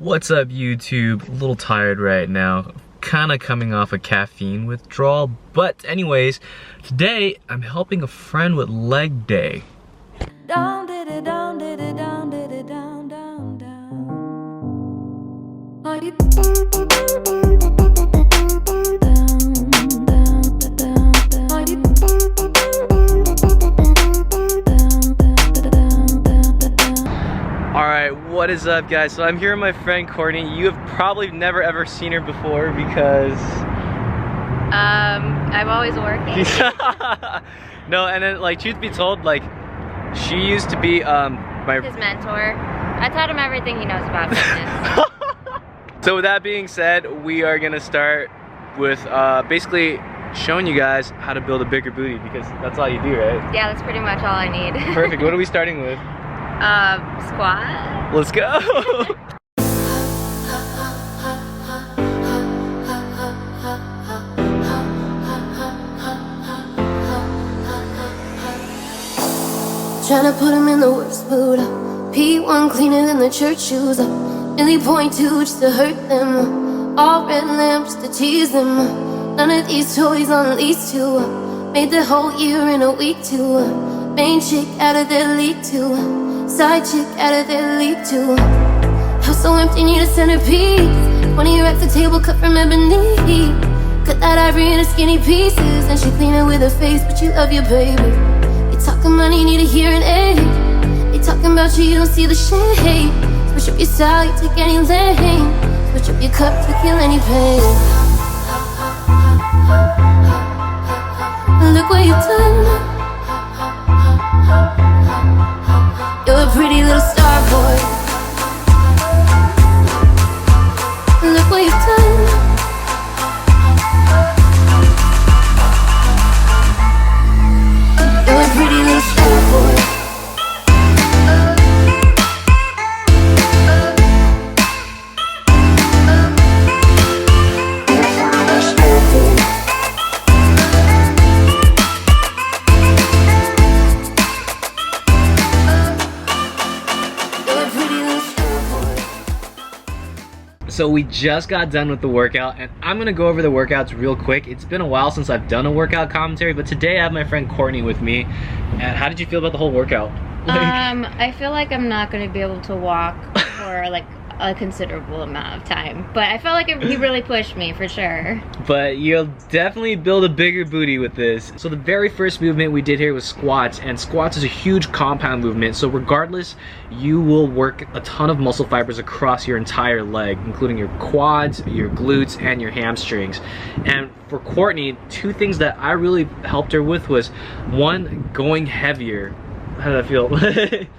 What's up, YouTube? A little tired right now. Kinda coming off a caffeine withdrawal. But anyways, today I'm helping a friend with leg day. Down, did it, down, did it, down, did it, down, down, down. Are you Alright, what is up, guys? So I'm here with my friend Courtney. You have probably never ever seen her before because... I'm always working. No, and then, like, truth be told, like, she used to be, his mentor. I taught him everything he knows about fitness. So with that being said, we are gonna start with, basically showing you guys how to build a bigger booty, because that's all you do, right? Yeah, that's pretty much all I need. Perfect. What are we starting with? Squat. Let's go. tryna put him in the worst mood? P1 cleaner than the church shoes. Really point to just to hurt them. All red lamps to tease them. None of these toys on lease to. Made the whole year in a week too. Main chick out of their league too. Side chick out of their league too. House so empty, need a centerpiece. 20 racks a table cut from ebony. Cut that ivory into skinny pieces. And she clean it with her face, but you love your baby. You talking money, need a hearing aid. They talking about you, you don't see the shade. Switch up your style, you take any lane. Switch up your cup to kill any pain. Look what you've done. You're a pretty little star boy. Look what you've done. You're a pretty little star boy. So we just got done with the workout, and I'm gonna go over the workouts real quick. It's been a while since I've done a workout commentary, but today I have my friend Courtney with me. And how did you feel about the whole workout? I feel like I'm not gonna be able to walk for like a considerable amount of time, but I felt like he really pushed me for sure. But you'll definitely build a bigger booty with this. So the very first movement we did here was squats, and squats is a huge compound movement. So regardless, you will work a ton of muscle fibers across your entire leg, including your quads, your glutes, and your hamstrings. And for Courtney, two things that I really helped her with was, one, going heavier. How did that feel?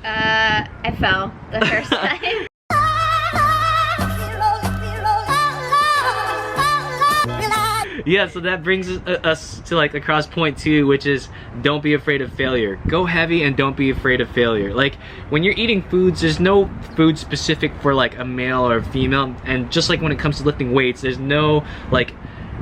I fell the first time. Yeah, so that brings us to like across point two, which is don't be afraid of failure. Go heavy and don't be afraid of failure. Like when you're eating foods, there's no food specific for like a male or a female, and just like when it comes to lifting weights, there's no like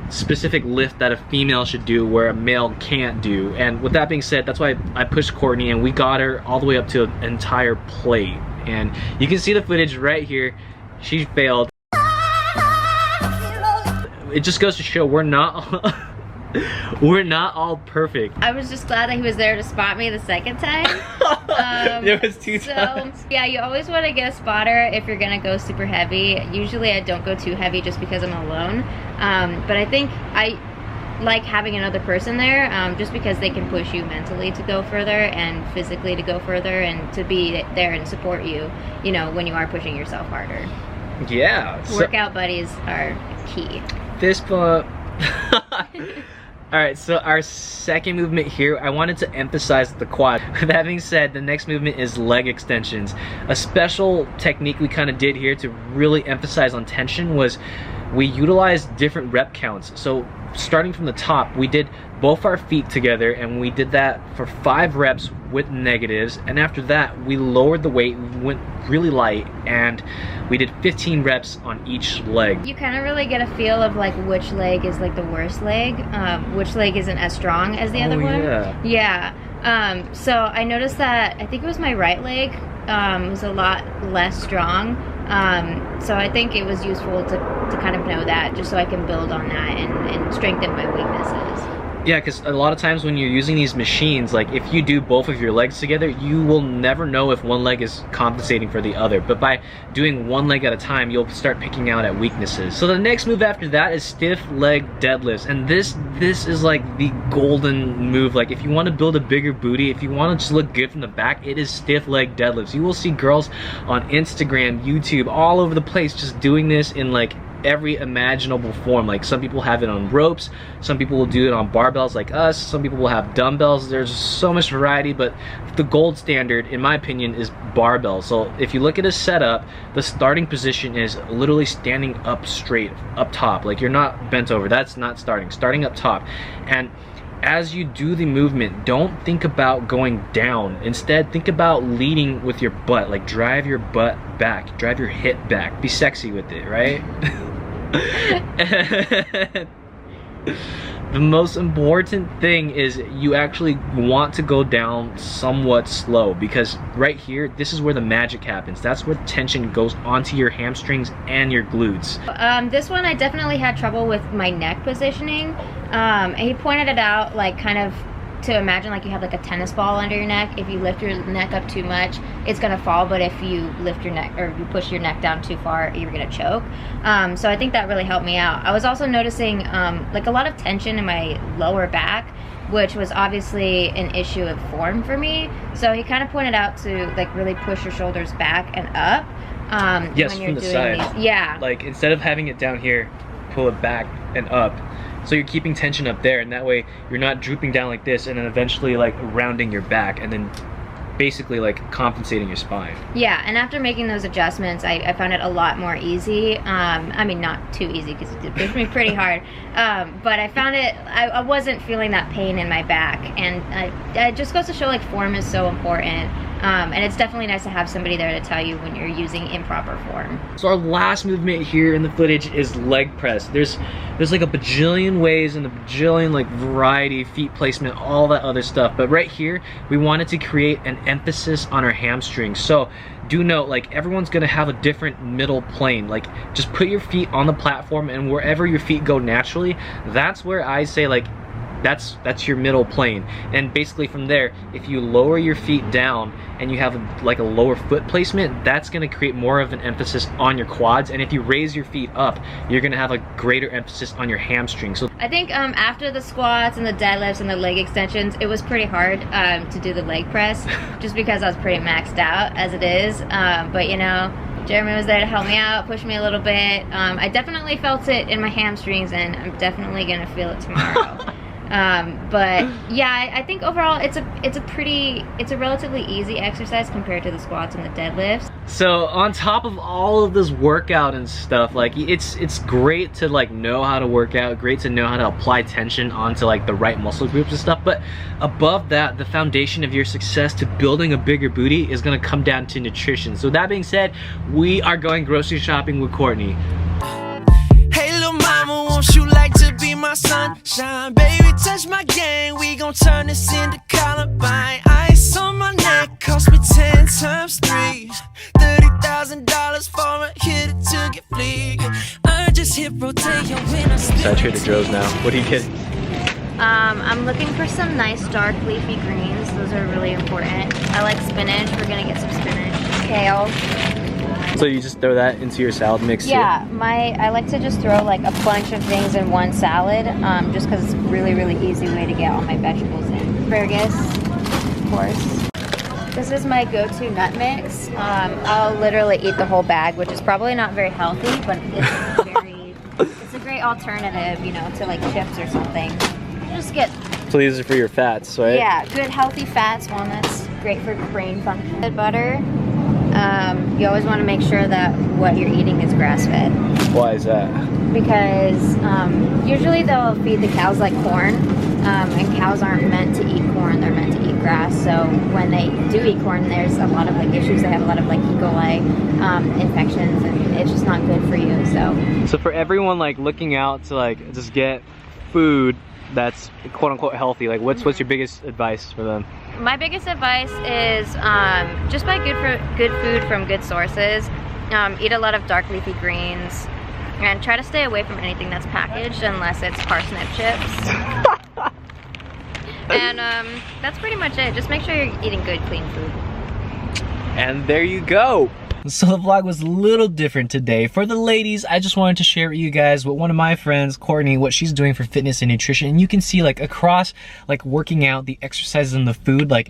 specific lift that a female should do where a male can't do. And with that being said, that's why I pushed Courtney and we got her all the way up to an entire plate. And you can see the footage right here. She failed. It just goes to show we're not we're not all perfect. I was just glad that he was there to spot me the second time. There was two times. Yeah, you always want to get a spotter if you're gonna go super heavy. Usually I don't go too heavy just because I'm alone. But I think I like having another person there, just because they can push you mentally to go further and physically to go further, and to be there and support you, you know, when you are pushing yourself harder. Yeah. Workout buddies are key. Fist bump. Alright, so our second movement here, I wanted to emphasize the quad. With that being said, the next movement is leg extensions. A special technique we kind of did here to really emphasize on tension was we utilized different rep counts. So starting from the top, we did both our feet together, and we did that for 5 reps with negatives, and after that we lowered the weight, we went really light, and we did 15 reps on each leg. You kind of really get a feel of like which leg is like the worst leg, which leg isn't as strong as the other one. So I noticed that I think it was my right leg was a lot less strong So I think it was useful to kind of know that, just so I can build on that and strengthen my weaknesses. Yeah, because a lot of times when you're using these machines, like if you do both of your legs together, you will never know if one leg is compensating for the other. But by doing one leg at a time, you'll start picking out at weaknesses. So the next move after that is stiff leg deadlifts. And this is like the golden move. Like if you want to build a bigger booty, if you want to just look good from the back, it is stiff leg deadlifts. You will see girls on Instagram, YouTube, all over the place just doing this in like every imaginable form. Like some people have it on ropes, some people will do it on barbells like us, some people will have dumbbells. There's so much variety, but the gold standard in my opinion is barbell. So if you look at a setup, the starting position is literally standing up straight up top, like you're not bent over. That's not starting up top. And as you do the movement, don't think about going down. Instead, think about leading with your butt. Like drive your butt back, drive your hip back. Be sexy with it, right? The most important thing is you actually want to go down somewhat slow, because right here, this is where the magic happens. That's where tension goes onto your hamstrings and your glutes. This one I definitely had trouble with my neck positioning. And he pointed it out, like kind of to imagine like you have like a tennis ball under your neck. If you lift your neck up too much, it's gonna fall, but if you lift your neck, or if you push your neck down too far, you're gonna choke. So I think that really helped me out. I was also noticing like a lot of tension in my lower back, which was obviously an issue of form for me. So he kind of pointed out to like really push your shoulders back and up. Yes, when you're from the doing side. these. Yeah. Like instead of having it down here, pull it back and up. So you're keeping tension up there, and that way you're not drooping down like this and then eventually like rounding your back and then basically like compensating your spine. Yeah, and after making those adjustments, I found it a lot more easy. I mean, not too easy because it pushed me pretty hard, but I found it, I wasn't feeling that pain in my back, and it just goes to show like form is so important. And it's definitely nice to have somebody there to tell you when you're using improper form. So our last movement here in the footage is leg press. There's like a bajillion ways and a bajillion like variety, feet placement, all that other stuff. But right here, we wanted to create an emphasis on our hamstrings. So do note, like everyone's gonna have a different middle plane. Like just put your feet on the platform, and wherever your feet go naturally, that's where I say like, that's your middle plane. And basically from there, if you lower your feet down and you have like a lower foot placement, that's going to create more of an emphasis on your quads. And if you raise your feet up, you're going to have a greater emphasis on your hamstrings. So I think after the squats and the deadlifts and the leg extensions, it was pretty hard to do the leg press, just because I was pretty maxed out as it is. But you know, Jeremy was there to help me out, push me a little bit. I definitely felt it in my hamstrings, and I'm definitely going to feel it tomorrow. But yeah, I think overall it's a relatively easy exercise compared to the squats and the deadlifts. So on top of all of this workout and stuff, like it's great to like know how to work out, great to know how to apply tension onto like the right muscle groups and stuff, but above that, the foundation of your success to building a bigger booty is going to come down to nutrition. So that being said, we are going grocery shopping with Courtney. Hey little mama, won't you like to be my sunshine? Baby, touch my game, we gon' turn this into Columbine. Ice on my neck, cost me 10 times 3. $30,000 for a hit to get fleek. I just hit rotate when I spin. So I Trader Joe's now. What are you getting? I'm looking for some nice dark leafy greens. Those are really important. I like spinach. We're gonna get some spinach. Kale. So you just throw that into your salad mix? Yeah, I like to just throw like a bunch of things in one salad, just because it's a really, really easy way to get all my vegetables in. Asparagus, of course. This is my go-to nut mix. I'll literally eat the whole bag, which is probably not very healthy, but it's a great alternative, you know, to like chips or something. Just get. So these are for your fats, right? Yeah, good healthy fats. One that's great for brain function. Good butter. You always want to make sure that what you're eating is grass-fed. Why is that? Because usually they'll feed the cows like corn, and cows aren't meant to eat corn, they're meant to eat grass. So when they do eat corn, there's a lot of like issues. They have a lot of like E. coli infections, and it's just not good for you. So for everyone like looking out to like just get food that's quote unquote healthy, like what's your biggest advice for them? My biggest advice is just buy good food from good sources. Eat a lot of dark leafy greens. And try to stay away from anything that's packaged unless it's parsnip chips. And that's pretty much it. Just make sure you're eating good, clean food. And there you go. So the vlog was a little different today. For the ladies, I just wanted to share with you guys what one of my friends, Courtney, what she's doing for fitness and nutrition. And you can see like across like working out, the exercises and the food, like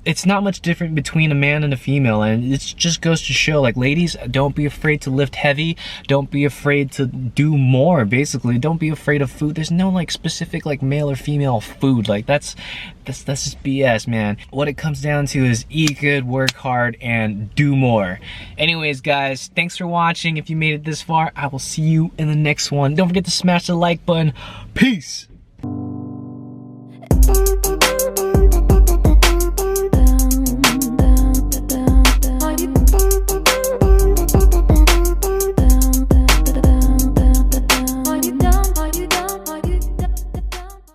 it's not much different between a man and a female, and it just goes to show, like, ladies, don't be afraid to lift heavy, don't be afraid to do more, basically. Don't be afraid of food. There's no like specific like male or female food. Like that's just BS, man. What it comes down to is eat good, work hard, and do more. Anyways, guys, thanks for watching. If you made it this far, I will see you in the next one. Don't forget to smash the like button. Peace.